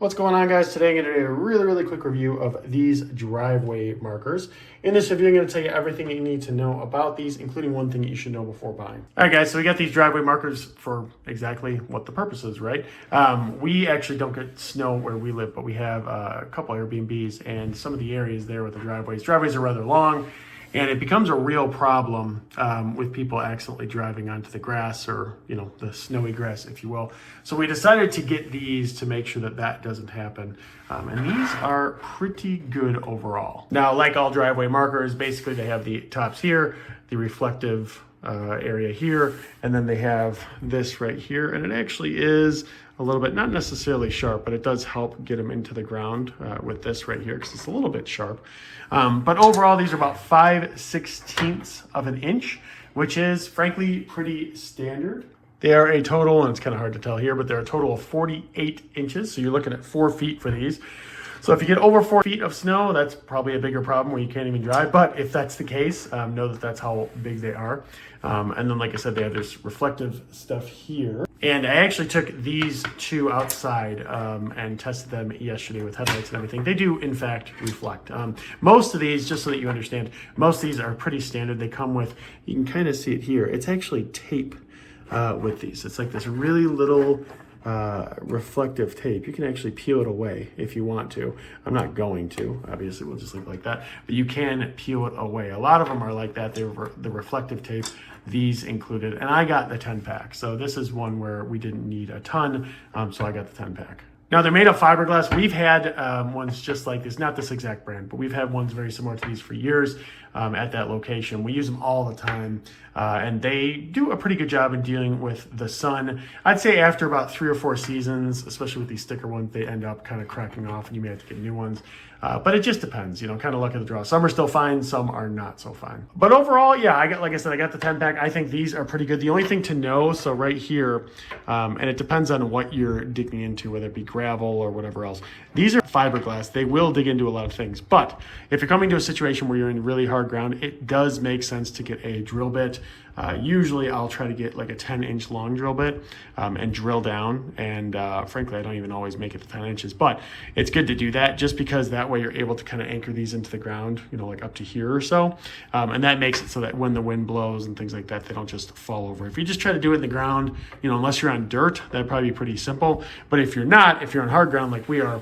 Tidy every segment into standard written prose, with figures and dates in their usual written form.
What's going on, guys? Today I'm going to do a really quick review of these driveway markers. In this video, I'm going to tell you everything that you need to know about these, including one thing that you should know before buying. All right, guys, so we got these driveway markers for exactly what the purpose is, right? We actually don't get snow where we live, but we have a couple Airbnbs, and some of the areas there with the driveways. Driveways are rather long, and it becomes a real problem with people accidentally driving onto the grass, or, you know, the snowy grass, if you will. So we decided to get these to make sure that that doesn't happen. And these are pretty good overall. Now, like all driveway markers, basically they have the tops here, the reflective area here, and then they have this right here. And it actually is a little bit, not necessarily sharp, but it does help get them into the ground with this right here, because it's a little bit sharp. But overall, these are about 5/16 of an inch, which is frankly pretty standard. They are a total, and it's kind of hard to tell here, but they're a total of 48 inches. So you're looking at 4 feet for these. So if you get over 4 feet of snow, that's probably a bigger problem where you can't even drive. But if that's the case, know that that's how big they are. And then, like I said, they have this reflective stuff here. And I actually took these two outside and tested them yesterday with headlights and everything. They do, in fact, reflect. Most of these, just so that you understand, most of these are pretty standard. They come with, you can kind of see it here, it's actually tape with these. It's like this really little reflective tape. You can actually peel it away if you want to. I'm not going to, obviously we'll just leave it like that, but you can peel it away. A lot of them are like that. They're the reflective tape, these included, and I got the 10 pack. So this is one where we didn't need a ton, so I got the 10 pack. Now, they're made of fiberglass. We've had ones just like this, not this exact brand, but we've had ones very similar to these for years at that location. We use them all the time, and they do a pretty good job in dealing with the sun. I'd say after about 3 or 4 seasons, especially with these sticker ones, they end up kind of cracking off, and you may have to get new ones. But it just depends, you know, kind of luck of the draw. Some are still fine, some are not so fine. But overall, yeah, like I said, I got the 10 pack. I think these are pretty good. The only thing to know, so right here, and it depends on what you're digging into, whether it be gravel or whatever else. These are fiberglass. They will dig into a lot of things. But if you're coming to a situation where you're in really hard ground, it does make sense to get a drill bit. Usually I'll try to get like a 10-inch long drill bit and drill down. And frankly, I don't even always make it to 10 inches, but it's good to do that just because that way you're able to kind of anchor these into the ground, you know, like up to here or so. And that makes it so that when the wind blows and things like that, they don't just fall over. If you just try to do it in the ground, you know, unless you're on dirt, that'd probably be pretty simple. But if you're not, if you're on hard ground like we are,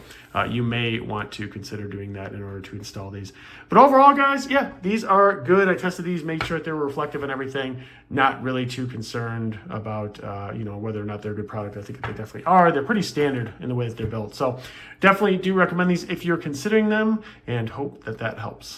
you may want to consider doing that in order to install these. But overall, guys, yeah, these are good. I tested these, made sure that they were reflective and everything. Not really too concerned about, you know, whether or not they're a good product. I think they definitely are. They're pretty standard in the way that they're built. So definitely do recommend these if you're considering them, and hope that that helps.